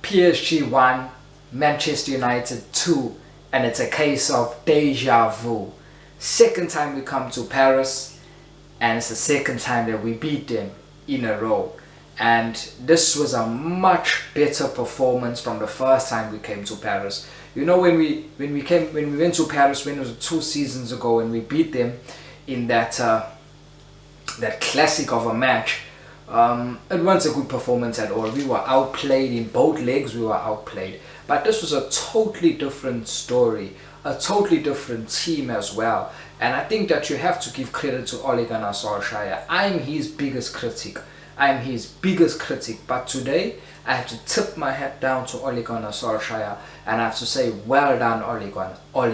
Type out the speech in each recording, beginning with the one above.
PSG 1, Manchester United 2, and it's a case of deja vu. Second time we come to Paris, and it's the second time that we beat them in a row. And this was a much better performance from the first time we came to Paris. You know, when we went to Paris, when it was 2 seasons ago, and we beat them in that classic of a match. It wasn't a good performance at all. We were outplayed in both legs. We were outplayed, but this was a totally different story, a totally different team as well. And I think that you have to give credit to Ole Gunnar Solskjaer. I'm his biggest critic. But today I have to tip my hat down to Ole Gunnar Solskjaer, and I have to say, well done, Ole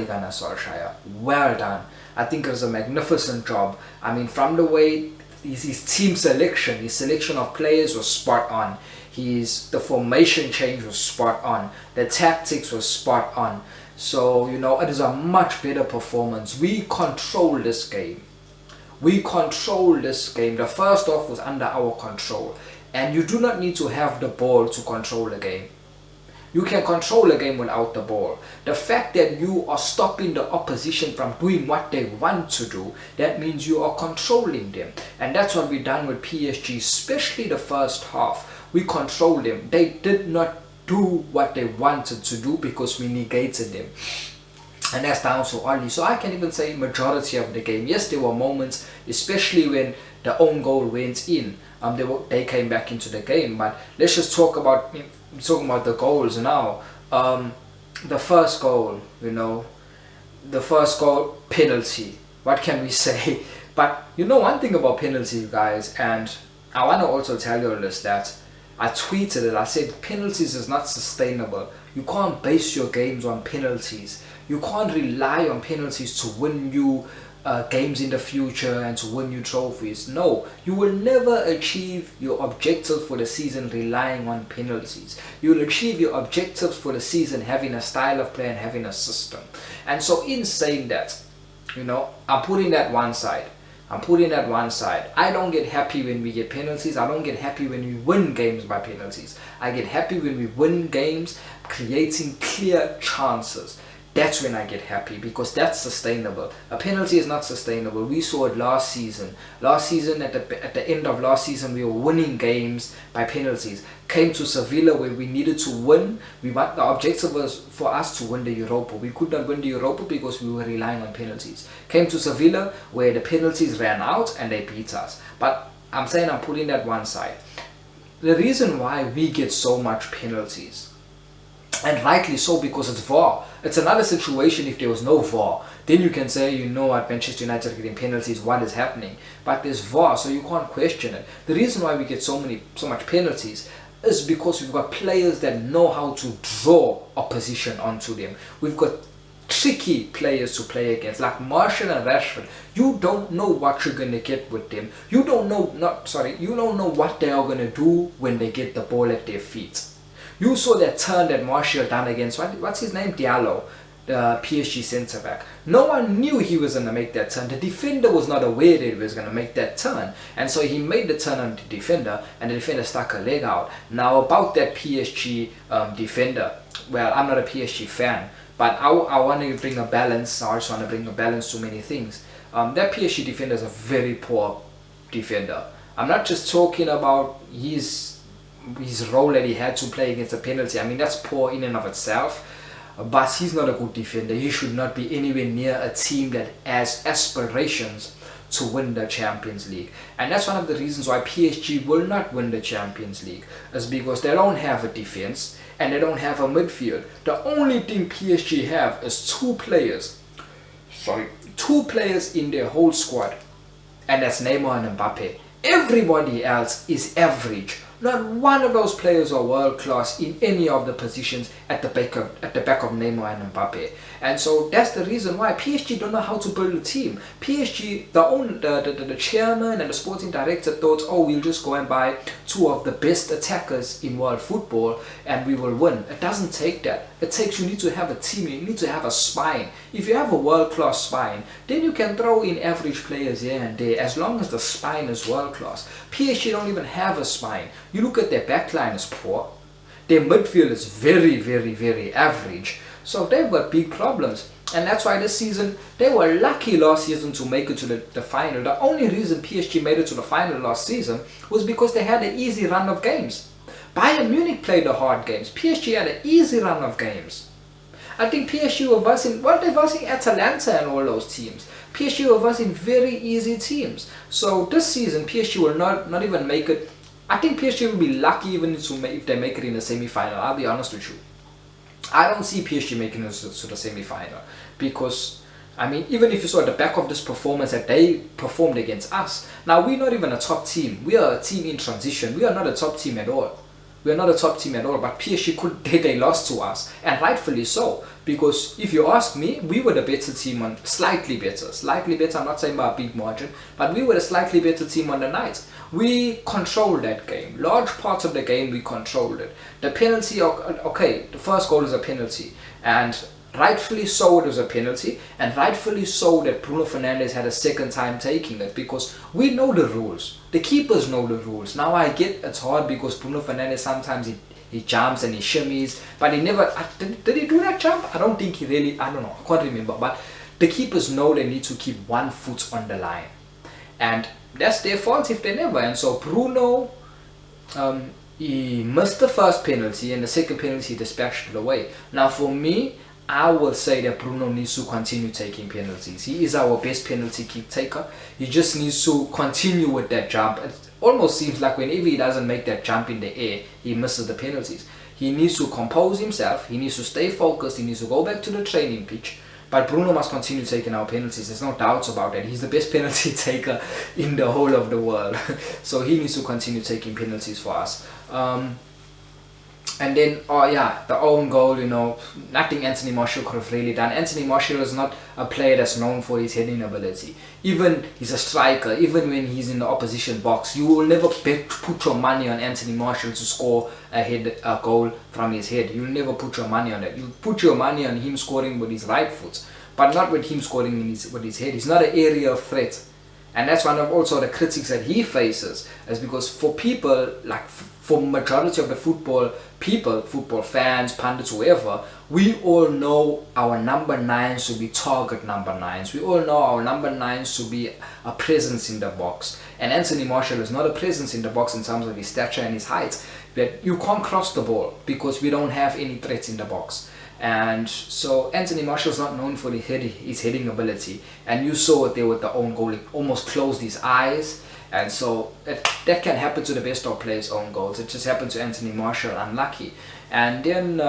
Gunnar Solskjaer. Well done. I think it was a magnificent job. I mean, from the way his team selection, his selection of players was spot on. The formation change was spot on. The tactics was spot on. So, you know, it is a much better performance. We control this game. The first half was under our control. And you do not need to have the ball to control the game. You can control a game without the ball. The fact that you are stopping the opposition from doing what they want to do, that means you are controlling them. And that's what we've done with PSG, especially the first half. We controlled them. They did not do what they wanted to do because we negated them. And that's down to Oli. So I can even say majority of the game. Yes, there were moments, especially when the own goal went in. They came back into the game. But let's just talk about the goals now. The first goal, penalty. What can we say? But you know one thing about penalty, guys, and I want to also tell you all this, that I tweeted it. I said penalties is not sustainable. You can't base your games on penalties. You can't rely on penalties to win you games in the future and to win you trophies. No, you will never achieve your objectives for the season relying on penalties. You will achieve your objectives for the season having a style of play and having a system. And so in saying that, I'm putting that one side. I don't get happy when we get penalties. I don't get happy when we win games by penalties. I get happy when we win games creating clear chances. That's when I get happy, because that's sustainable. A penalty is not sustainable. We saw it last season. At the end of last season, we were winning games by penalties. Came to Sevilla where we needed to win. The objective was for us to win the Europa. We could not win the Europa because we were relying on penalties. Came to Sevilla where the penalties ran out and they beat us. But I'm saying I'm putting that one side. The reason why we get so much penalties, and rightly so, because it's VAR. It's another situation if there was no VAR. Then you can say, at Manchester United are getting penalties, what is happening? But there's VAR, so you can't question it. The reason why we get so much penalties is because we've got players that know how to draw opposition onto them. We've got tricky players to play against, like Martial and Rashford. You don't know what you're going to get with them. You don't know what they are going to do when they get the ball at their feet. You saw that turn that Martial done against, what's his name? Diallo, the PSG centre back. No one knew he was going to make that turn. The defender was not aware that he was going to make that turn. And so he made the turn on the defender, and the defender stuck a leg out. Now about that PSG defender, well, I'm not a PSG fan, but I want to bring a balance. I just want to bring a balance to many things. That PSG defender is a very poor defender. I'm not just talking about his role that he had to play against a penalty. I mean, that's poor in and of itself, but he's not a good defender. He should not be anywhere near a team that has aspirations to win the Champions League. And that's one of the reasons why PSG will not win the Champions League, is because they don't have a defense and they don't have a midfield. The only thing PSG have is two players in their whole squad, and that's Neymar and Mbappe. Everybody else is average. Not one of those players are world class in any of the positions at the back of Neymar and Mbappe. And so that's the reason why PSG don't know how to build a team. PSG, the chairman and the sporting director thought, we'll just go and buy 2 of the best attackers in world football and we will win. It doesn't take that. You need to have a team, you need to have a spine. If you have a world class spine, then you can throw in average players here and there, as long as the spine is world class. PSG don't even have a spine. You look at their backline is poor. Their midfield is very, very, very average. So they've got big problems. And that's why this season, they were lucky last season to make it to the final. The only reason PSG made it to the final last season was because they had an easy run of games. Bayern Munich played the hard games. PSG had an easy run of games. I think PSG were they're versing Atalanta and all those teams. PSG were versing very easy teams. So this season, PSG will not even make it. I think PSG will be lucky even if they make it in the semi-final. I'll be honest with you. I don't see PSG making it to the semi-final because, I mean, even if you saw at the back of this performance that they performed against us, now we're not even a top team. We are a team in transition. We are not a top team at all. We are not a top team at all, but PSG they lost to us, and rightfully so, because if you ask me, we were the better team slightly better, I'm not saying by a big margin, but we were a slightly better team on the night. We controlled that game, large parts of the game we controlled it. The penalty, okay, the first goal is a penalty, and rightfully so it was a penalty, and rightfully so that Bruno Fernandes had a second time taking it, because we know the rules. The keepers know the rules. Now I get it's hard because Bruno Fernandes sometimes he jumps and he shimmies, but he never, did he do that jump? I don't think he really, I don't know, I can't remember, but the keepers know they need to keep one foot on the line, and that's their fault if they never. And so Bruno, he missed the first penalty, and the second penalty he dispatched it away. Now for me, I will say that Bruno needs to continue taking penalties. He is our best penalty kick taker. He just needs to continue with that jump. It almost seems like whenever he doesn't make that jump in the air, he misses the penalties. He needs to compose himself. He needs to stay focused. He needs to go back to the training pitch. But Bruno must continue taking our penalties. There's no doubts about that. He's the best penalty taker in the whole of the world. So he needs to continue taking penalties for us. And then, oh yeah, the own goal, you know, nothing Anthony Martial could have really done. Anthony Martial is not a player that's known for his heading ability. Even he's a striker, even when he's in the opposition box, you will never put your money on Anthony Martial to score a goal from his head. You'll never put your money on that. You'll put your money on him scoring with his right foot, but not with him scoring with his head. He's not an area of threat. And that's one of also the critics that he faces, is because for people, like for majority of the football people, football fans, pundits, whoever, we all know our number 9s to be target number 9s. We all know our number 9s to be a presence in the box. And Anthony Martial is not a presence in the box in terms of his stature and his height. But you can't cross the ball because we don't have any threats in the box. And so Anthony Martial is not known for his heading ability, and you saw it there with the own goal. He almost closed his eyes, and so that can happen to the best of players' own goals. It just happened to Anthony Martial, unlucky. And then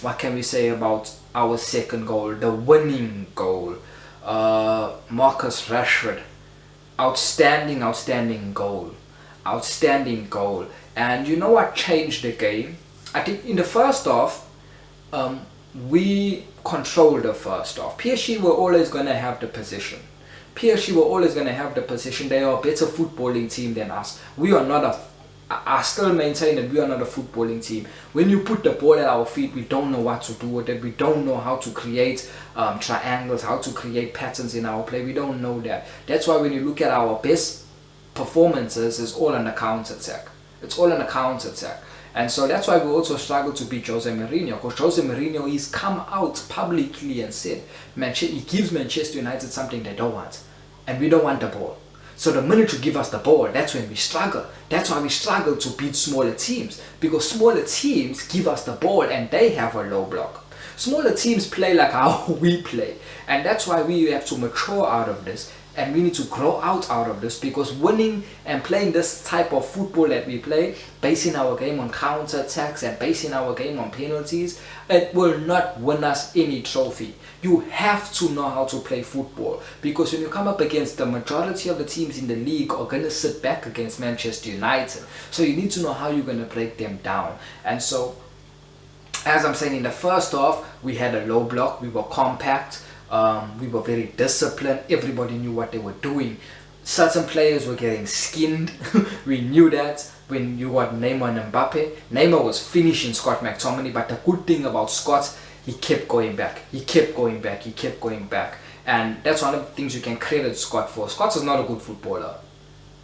what can we say about our second goal, the winning goal? Marcus Rashford, outstanding goal, and you know what changed the game? I think in the first half, we controlled the first half. PSG were always going to have the possession. They are a better footballing team than us. We are not I still maintain that we are not a footballing team. When you put the ball at our feet, we don't know what to do with it. We don't know how to create triangles, how to create patterns in our play. We don't know that. That's why when you look at our best performances, it's all on the counter-attack. And so that's why we also struggle to beat Jose Mourinho, because Jose Mourinho, he's come out publicly and said he gives Manchester United something they don't want, and we don't want the ball. So the minute you give us the ball, that's when we struggle. That's why we struggle to beat smaller teams, because smaller teams give us the ball and they have a low block. Smaller teams play like how we play, and that's why we have to mature out of this. And we need to grow out of this, because winning and playing this type of football that we play, basing our game on counter-attacks and basing our game on penalties, it will not win us any trophy. You have to know how to play football, because when you come up against the majority of the teams in the league are going to sit back against Manchester United. So you need to know how you're going to break them down. And so, as I'm saying, in the first half, we had a low block, we were compact. We were very disciplined. Everybody knew what they were doing. Certain players were getting skinned. We knew that. When you got Neymar and Mbappe, Neymar was finishing Scott McTominay, but the good thing about Scott, he kept going back. And that's one of the things you can credit Scott for. Scott is not a good footballer.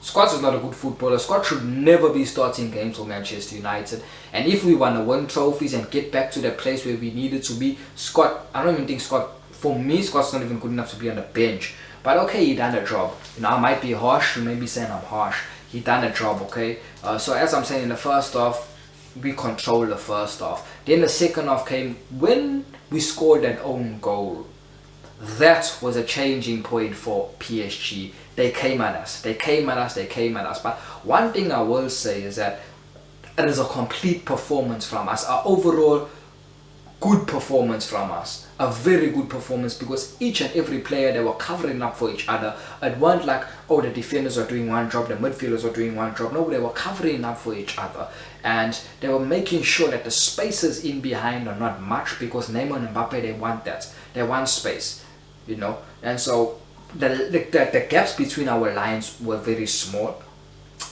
Scott is not a good footballer. Scott should never be starting games for Manchester United. And if we want to win trophies and get back to that place where we needed to be, Scott, I don't even think Scott, for me, Scott's not even good enough to be on the bench. But okay, he done a job. You know, I might be harsh, you may be saying I'm harsh. He done a job, okay? So as I'm saying, in the first half, we controlled the first half. Then the second half came when we scored that own goal. That was a changing point for PSG. They came at us. But one thing I will say is that it is a complete performance from us. Our overall good performance from us. A very good performance, because each and every player, they were covering up for each other. It wasn't like, oh, the defenders are doing one job, the midfielders are doing one job. No, they were covering up for each other. And they were making sure that the spaces in behind are not much, because Neymar and Mbappe, they want that. They want space, you know. And so the gaps between our lines were very small.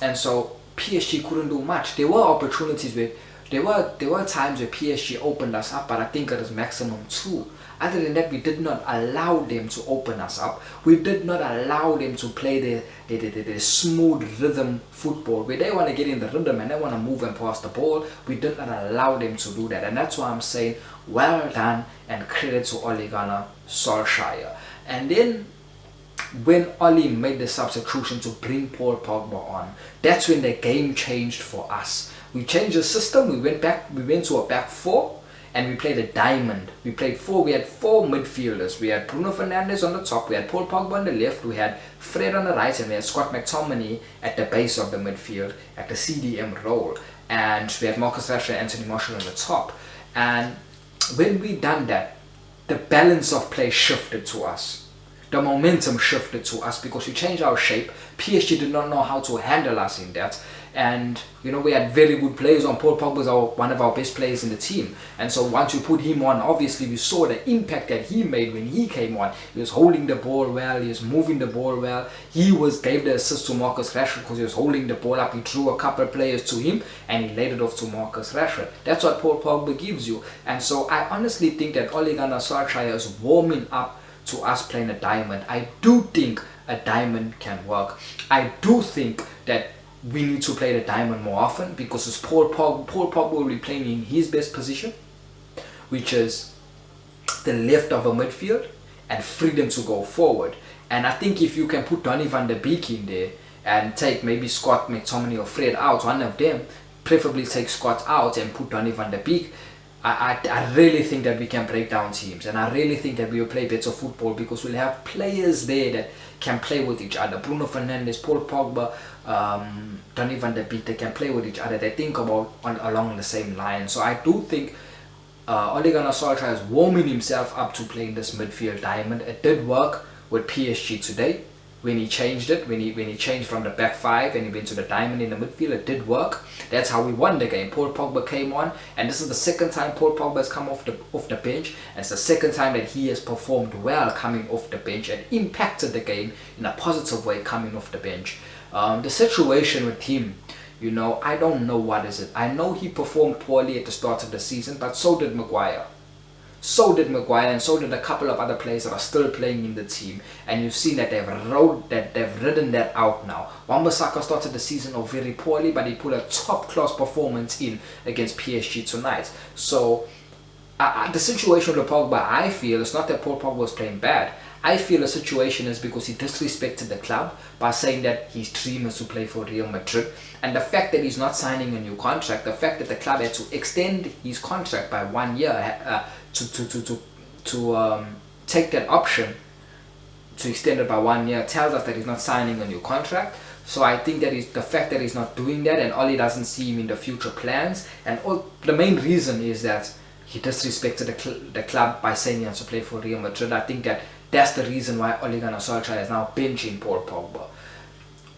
And so PSG couldn't do much. There were opportunities where there were times where PSG opened us up, but I think it was maximum 2. Other than that, we did not allow them to open us up. We did not allow them to play the smooth rhythm football where they want to get in the rhythm and they want to move and pass the ball. We did not allow them to do that, and that's why I'm saying well done and credit to Ole Gunnar Solskjaer. And then when Oli made the substitution to bring Paul Pogba on, that's when the game changed for us. We changed the system. We went to a back 4 and we played a diamond. We had 4 midfielders. We had Bruno Fernandes on the top, we had Paul Pogba on the left, we had Fred on the right, and we had Scott McTominay at the base of the midfield at the CDM role. And we had Marcus Rashford and Anthony Martial on the top. And when we done that, the balance of play shifted to us. The momentum shifted to us because we changed our shape. PSG did not know how to handle us in that. And you know, we had very good players on. Paul Pogba was one of our best players in the team, and so once you put him on, obviously we saw the impact that he made when he came on. He was holding the ball well, he was moving the ball well, he gave the assist to Marcus Rashford because he was holding the ball up. He drew a couple of players to him and he laid it off to Marcus Rashford. That's what Paul Pogba gives you. And so I honestly think that Ole Gunnar Solskjaer is warming up to us playing a diamond. I do think a diamond can work. I do think that we need to play the diamond more often, because it's Paul Pogba will be playing in his best position, which is the left of a midfield, and freedom to go forward. And I think if you can put Donny van der Beek in there and take maybe Scott McTominay or Fred out, one of them, preferably take Scott out and put Donny van der Beek, I really think that we can break down teams, and I really think that we will play better football because we'll have players there that can play with each other. Bruno Fernandes, Paul Pogba, Donny van der Beek, they can play with each other. They think about along the same line. So I do think Ole Gunnar Solskjaer is warming himself up to playing this midfield diamond. It did work with PSG today. When he changed it, when he changed from the back 5 and he went to the diamond in the midfield, it did work. That's how we won the game. Paul Pogba came on, and this is the second time Paul Pogba has come off the bench, and it's the second time that he has performed well coming off the bench and impacted the game in a positive way coming off the bench. The situation with him, you know, I don't know what is it. I know he performed poorly at the start of the season, but so did Maguire. And so did a couple of other players that are still playing in the team, and you've seen that they've ridden that out now. Wan-Bissaka started the season off very poorly, but he put a top class performance in against PSG tonight. So the situation with Pogba, I feel, it's not that Paul Pogba was playing bad. I feel the situation is because he disrespected the club by saying that his dream is to play for Real Madrid, and the fact that he's not signing a new contract, the fact that the club had to extend his contract by 1 year to take that option to extend it by 1 year tells us that he's not signing a new contract. So I think that the fact that he's not doing that, and Oli doesn't see him in the future plans, and the main reason is that he disrespected the club by saying he has to play for Real Madrid. I think that's the reason why Ole Gunnar Solskjaer is now benching Paul Pogba.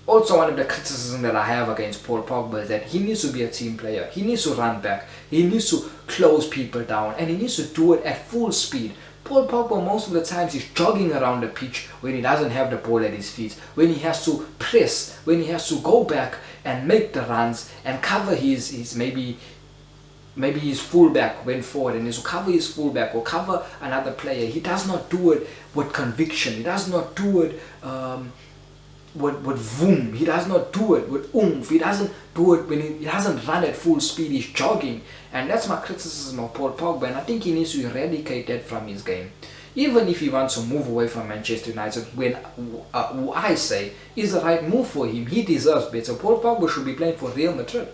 Also, one of the criticisms that I have against Paul Pogba is that he needs to be a team player. He needs to run back. He needs to close people down, and he needs to do it at full speed. Paul Pogba, most of the times, he's jogging around the pitch when he doesn't have the ball at his feet, when he has to press, when he has to go back and make the runs and cover his maybe his fullback went forward and needs to cover his fullback or cover another player. He does not do it with conviction. He does not do it with vroom. He does not do it with oomph. He doesn't do it when he doesn't run at full speed. He's jogging, and that's my criticism of Paul Pogba. And I think he needs to eradicate that from his game. Even if he wants to move away from Manchester United, when who I say is the right move for him, he deserves better. Paul Pogba should be playing for Real Madrid,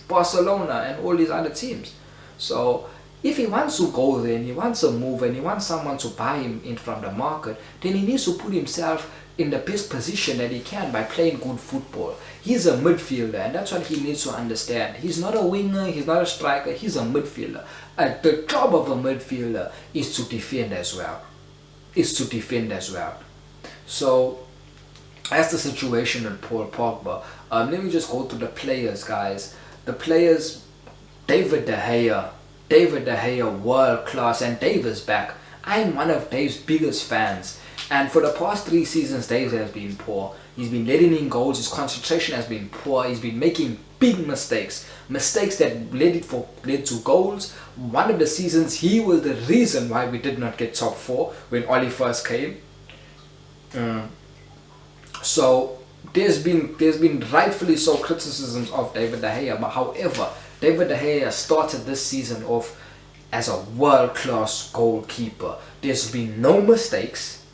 Barcelona, and all these other teams. So if he wants to go there and he wants a move and he wants someone to buy him in from the market, then he needs to put himself in the best position that he can by playing good football. He's a midfielder, and that's what he needs to understand. He's not a winger, he's not a striker, he's a midfielder. The job of a midfielder is to defend as well. So that's the situation with Paul Pogba. Let me just go through the players, guys. The players, David De Gea, world class, and Dave is back. I'm one of Dave's biggest fans. And for the past 3 seasons, Dave has been poor. He's been letting in goals. His concentration has been poor. He's been making big mistakes that led to goals. One of the seasons, he was the reason why we did not get top 4 when Oli first came. So there's been rightfully so criticisms of David De Gea. But however, David De Gea started this season off as a world-class goalkeeper. There's been no mistakes,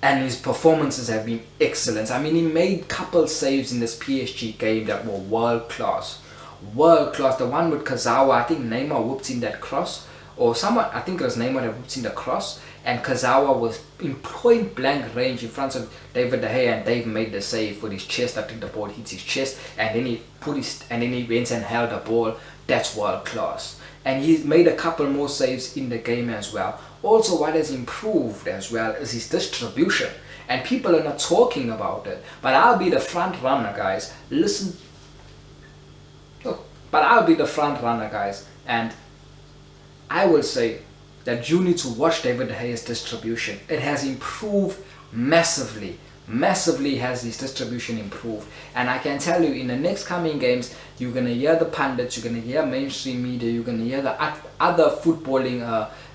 and his performances have been excellent. I mean, he made couple saves in this PSG game that were world-class. The one with Kazawa, I think Neymar whipped in that cross, or someone, I think it was Neymar that whipped in the cross, and Kazawa was in point blank range in front of David De Gea, and Dave made the save with his chest. I think the ball hits his chest, and then he went and held the ball. That's world class. And he's made a couple more saves in the game as well. Also, what has improved as well is his distribution, and people are not talking about it. But I'll be the front runner, guys. And I will say that you need to watch David De Gea's distribution. It has improved massively. Massively has his distribution improved. And I can tell you, in the next coming games, you're going to hear the pundits, you're going to hear mainstream media, you're going to hear the other footballing,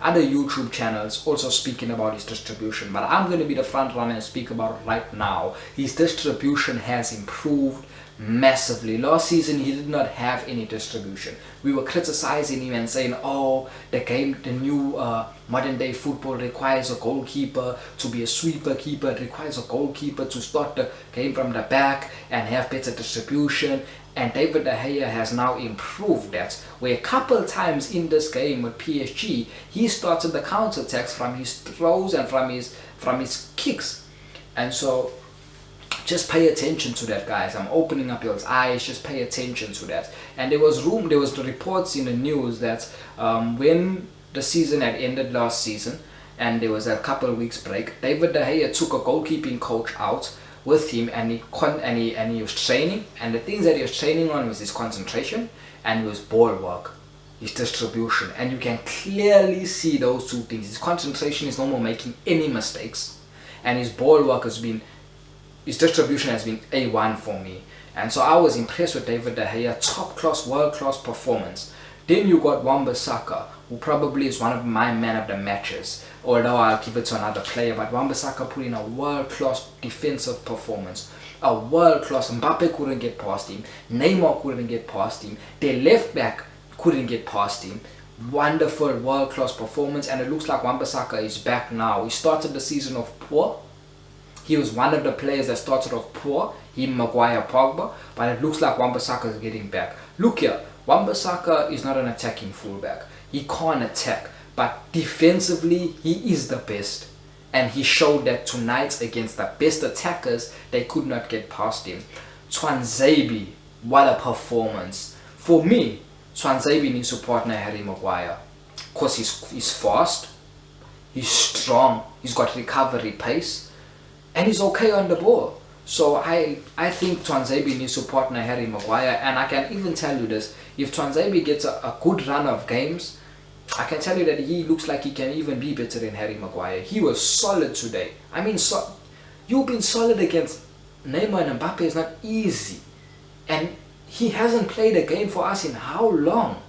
other YouTube channels also speaking about his distribution. But I'm going to be the front runner and speak about it right now. His distribution has improved massively. Last season he did not have any distribution. We were criticizing him and saying, oh, the new modern day football requires a goalkeeper to be a sweeper keeper. It requires a goalkeeper to start the game from the back and have better distribution. And David De Gea has now improved that, where a couple times in this game with PSG, he started the counter-attacks from his throws and from his kicks. And so just pay attention to that, guys. I'm opening up your eyes. Just pay attention to that. And there was the reports in the news that when the season had ended last season and there was a couple of weeks break, David De Gea took a goalkeeping coach out with him, and he was training, and the things that he was training on was his concentration and his ball work, his distribution, and you can clearly see those two things. His concentration is no more making any mistakes, and his ball work his distribution has been A1 for me. And so I was impressed with David De Gea, top class, world class performance. Then you got Wan-Bissaka, who probably is one of my man of the matches, although I'll give it to another player. But Wan-Bissaka put in a world class defensive performance, a world class. Mbappe couldn't get past him, Neymar couldn't get past him, their left back couldn't get past him. Wonderful world class performance, and it looks like Wan-Bissaka is back now. He started the season off poor. He was one of the players that started off poor, him, Maguire, Pogba, but it looks like Wan-Bissaka is getting back. Look here, Wan-Bissaka is not an attacking fullback. He can't attack, but defensively he is the best. And he showed that tonight against the best attackers. They could not get past him. Tuanzebe, what a performance. For me, Tuanzebe needs to partner Harry Maguire, because he's fast, he's strong, he's got recovery pace, and he's okay on the ball. So I think Tuanzebe needs to partner Harry Maguire. And I can even tell you this, if Tuanzebe gets a good run of games, I can tell you that he looks like he can even be better than Harry Maguire. He was solid today. I mean, you've been solid against Neymar and Mbappe is not easy. And he hasn't played a game for us in how long?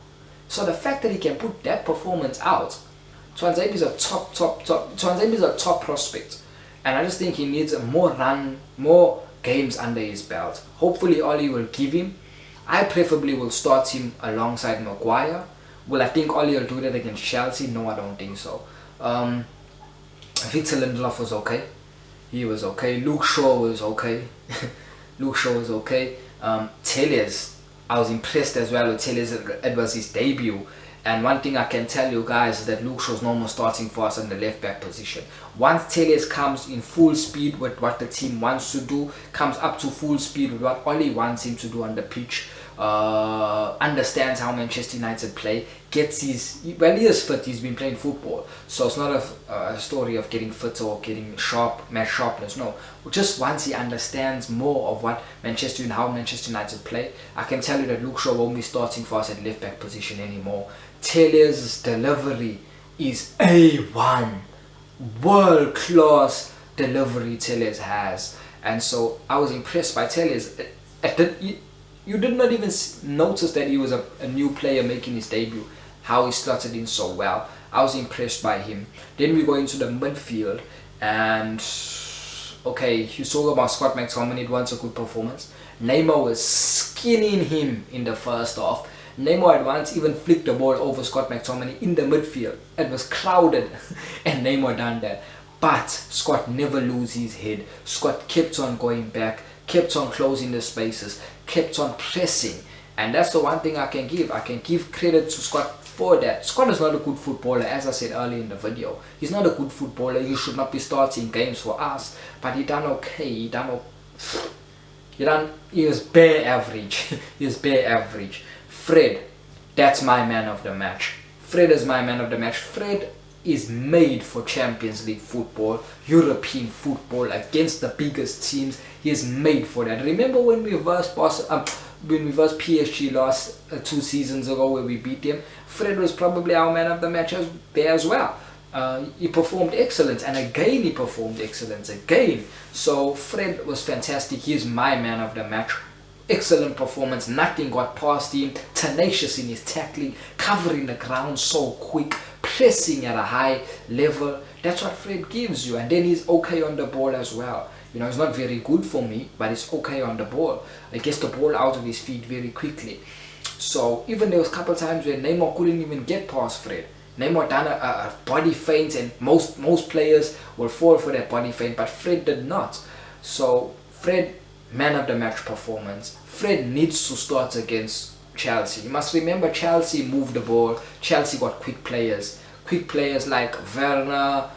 So the fact that he can put that performance out, Tuanzebe is a top prospect. And I just think he needs a more games under his belt. Hopefully Oli will give him. I preferably will start him alongside Maguire. Will I think Oli will do that against Chelsea? No, I don't think so. Victor Lindelof was okay. He was okay. Luke Shaw was okay. Luke Shaw was okay. Telles, I was impressed as well with Telles. It was his debut. And one thing I can tell you guys is that Luke Shaw's no more starting for us in the left back position. Once Telles comes in full speed with what the team wants to do, comes up to full speed with what Oli wants him to do on the pitch, understands how Manchester United play, gets he is fit, he's been playing football, so it's not a story of getting fit or getting match sharpness, no. Just once he understands more of what how Manchester United play, I can tell you that Luke Shaw won't be starting for us at left back position anymore. Taylor's delivery is A1, world class delivery Taylor's has, and so I was impressed by Taylor's. You did not even notice that he was a new player making his debut, how he started in so well. I was impressed by him. Then we go into the midfield, and okay, you talk about Scott McTominay. It was a good performance. Neymar was skinning him in the first half. Neymar at once even flicked the ball over Scott McTominay in the midfield. It was crowded and Neymar done that. But Scott never lose his head. Scott kept on going back, kept on closing the spaces, kept on pressing. And that's the one thing I can give. I can give credit to Scott for that. Scott is not a good footballer, as I said earlier in the video. He's not a good footballer. He should not be starting games for us. But he done okay. He was bare average. He was bare average. Fred, that's my man of the match. Fred is my man of the match. Fred is made for Champions League football, European football, against the biggest teams. He is made for that. Remember when we versed PSG last 2 seasons ago, where we beat them? Fred was probably our man of the match there as well. He performed excellent, and again he performed excellence again. So Fred was fantastic. He is my man of the match. Excellent performance, nothing got past him, tenacious in his tackling, covering the ground so quick, pressing at a high level. That's what Fred gives you. And then he's okay on the ball as well. You know, it's not very good for me, but it's okay on the ball. He gets the ball out of his feet very quickly. So even there was a couple of times where Neymar couldn't even get past Fred. Neymar done a body feint, and most players will fall for that body feint, but Fred did not. So Fred, man of the match performance. Fred needs to start against Chelsea. You must remember, Chelsea moved the ball. Chelsea got quick players like Werner,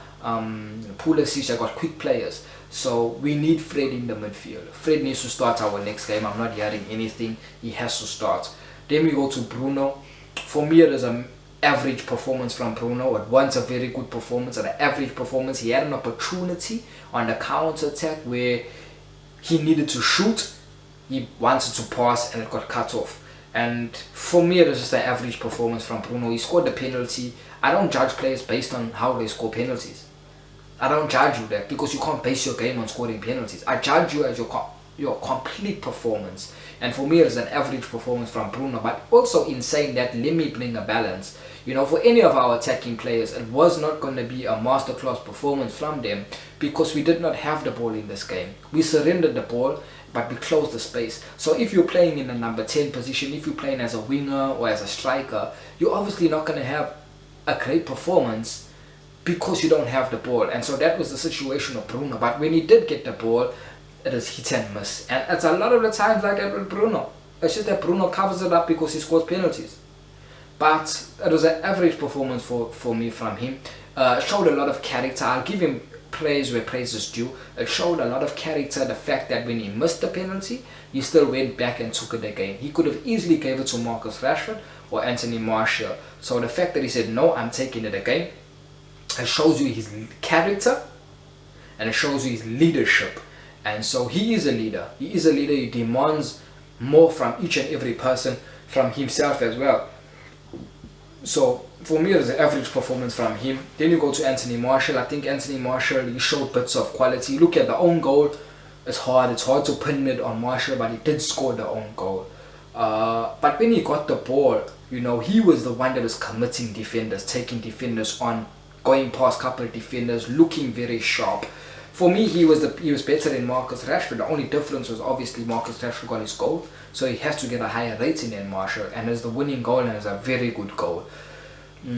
Pulisic. Got quick players. So we need Fred in the midfield. Fred needs to start our next game. I'm not hearing anything. He has to start. Then we go to Bruno. For me, it is an average performance from Bruno. It was a very good performance. At an average performance, he had an opportunity on the counter attack where he needed to shoot, he wanted to pass, and it got cut off. And for me, it was just an average performance from Bruno. He scored the penalty. I don't judge players based on how they score penalties. I don't judge you that, because you can't base your game on scoring penalties. I judge you as your complete performance. And for me, it is an average performance from Bruno. But also, in saying that, let me bring a balance. You know, for any of our attacking players, it was not going to be a masterclass performance from them, because we did not have the ball in this game. We surrendered the ball, but we closed the space. So if you're playing in the number 10 position, if you're playing as a winger or as a striker, you're obviously not going to have a great performance because you don't have the ball. And so that was the situation of Bruno. But when he did get the ball, it is hit and miss. And it's a lot of the times like that with Bruno. It's just that Bruno covers it up because he scores penalties. But it was an average performance for me from him. Showed a lot of character. I'll give him praise where praise is due. It showed a lot of character. The fact that when he missed the penalty, he still went back and took it again. He could have easily gave it to Marcus Rashford or Anthony Martial. So the fact that he said, no, I'm taking it again, it shows you his character, and it shows you his leadership. And so he is a leader. He is a leader. He demands more from each and every person, from himself as well. So for me, it was an average performance from him. Then you go to Anthony Martial. I think Anthony Martial, he showed bits of quality. Look at the own goal. It's hard to pin it on Martial, but he did score the own goal. But when he got the ball, you know, he was the one that was committing defenders, taking defenders on, going past a couple of defenders, looking very sharp. For me, he was better than Marcus Rashford. The only difference was obviously Marcus Rashford got his goal, so he has to get a higher rating than Martial, and it's the winning goal, and it's a very good goal.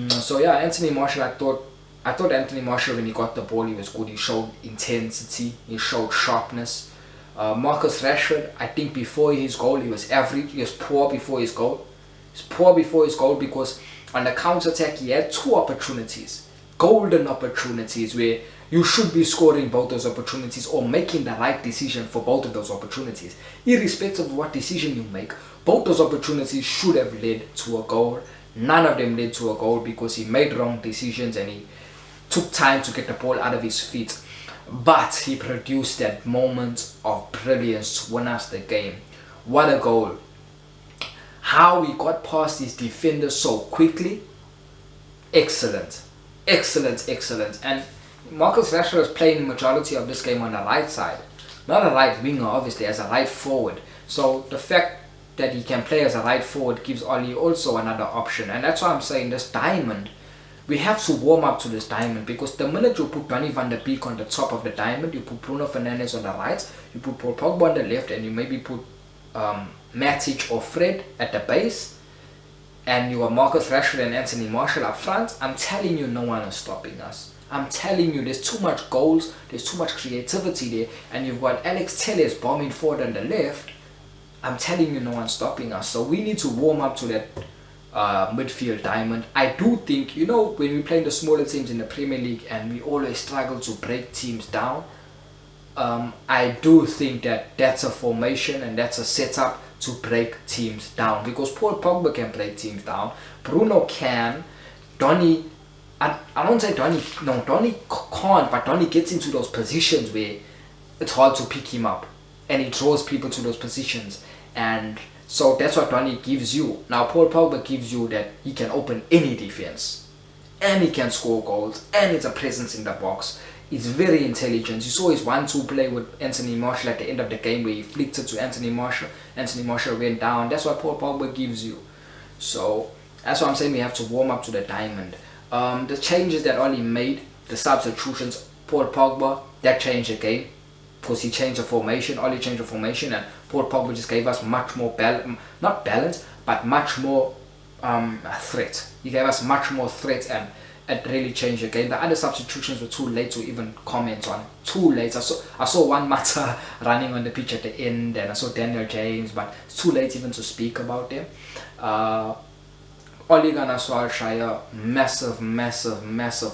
So yeah, Anthony Martial, I thought Anthony Martial, when he got the ball, he was good. He showed intensity, he showed sharpness. Marcus Rashford, I think before his goal he was average. He was poor before his goal. He was poor before his goal because on the counter attack he had two opportunities, golden opportunities, where you should be scoring both those opportunities or making the right decision for both of those opportunities. Irrespective of what decision you make, both those opportunities should have led to a goal. None of them led to a goal because he made wrong decisions and he took time to get the ball out of his feet. But he produced that moment of brilliance to win us the game. What a goal. How he got past his defenders so quickly. Excellent. Excellent, excellent. And Marcus Rashford was playing the majority of this game on the right side. Not a right winger, obviously, as a right forward. So the fact that he can play as a right forward gives Oli also another option. And that's why I'm saying this diamond, we have to warm up to this diamond, because the minute you put Donny van der Beek on the top of the diamond, you put Bruno Fernandes on the right, you put Paul Pogba on the left, and you maybe put Matic or Fred at the base, and you have Marcus Rashford and Anthony Martial up front, I'm telling you, no one is stopping us. I'm telling you, there's too much goals, there's too much creativity there, and you've got Alex Telles bombing forward on the left. I'm telling you, no one's stopping us. So we need to warm up to that midfield diamond. I do think, you know, when we play the smaller teams in the Premier League and we always struggle to break teams down, I do think that that's a formation and that's a setup to break teams down, because Paul Pogba can break teams down, Bruno can, Donny, I don't say Donny, no, Donny can't, but Donny gets into those positions where it's hard to pick him up and he draws people to those positions, and so that's what Donny gives you. Now Paul Pogba gives you that he can open any defense and he can score goals and it's a presence in the box. He's very intelligent. You saw his 1-2 play with Anthony Martial at the end of the game where he flicked it to Anthony Martial. Anthony Martial went down. That's what Paul Pogba gives you. So that's why I'm saying we have to warm up to the diamond. The changes that Oli made, the substitutions, Paul Pogba, that changed the game, because he changed the formation. Oli changed the formation, and Paul Pogba just gave us much more not balance, but much more threat. He gave us much more threat, and it really changed the game. The other substitutions were too late to even comment on. Too late. I saw one Mata running on the pitch at the end, and I saw Daniel James, but it's too late even to speak about them. Ole Gunnar Solskjaer, massive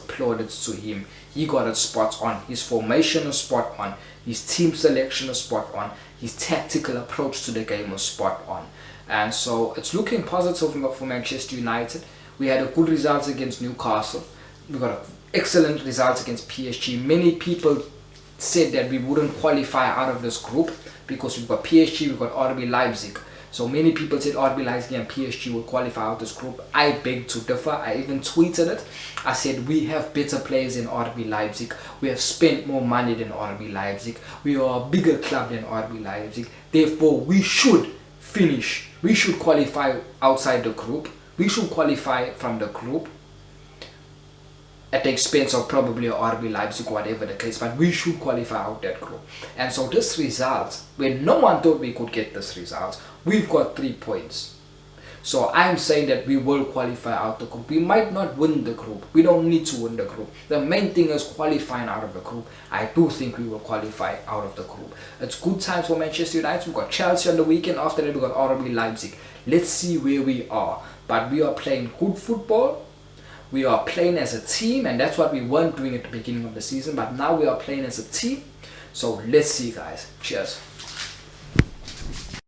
plaudits to him. He got it spot on. His formation is spot on. His team selection is spot on. His tactical approach to the game was spot on. And so it's looking positive for Manchester United. We had a good result against Newcastle. We got excellent results against PSG. Many people said that we wouldn't qualify out of this group because we've got PSG, we've got RB Leipzig. So many people said RB Leipzig and PSG will qualify out this group. I beg to differ. I even tweeted it. I said we have better players than RB Leipzig. We have spent more money than RB Leipzig. We are a bigger club than RB Leipzig. Therefore, we should finish. We should qualify outside the group. We should qualify from the group at the expense of probably RB Leipzig, whatever the case, but we should qualify out that group. And so this result, when no one thought we could get this result, we've got 3 points. So I'm saying that we will qualify out the group. We might not win the group. We don't need to win the group. The main thing is qualifying out of the group. I do think we will qualify out of the group. It's good times for Manchester United. We've got Chelsea on the weekend. After that, we've got RB Leipzig. Let's see where we are. But we are playing good football. We are playing as a team, and that's what we weren't doing at the beginning of the season. But now we are playing as a team. So let's see, guys. Cheers.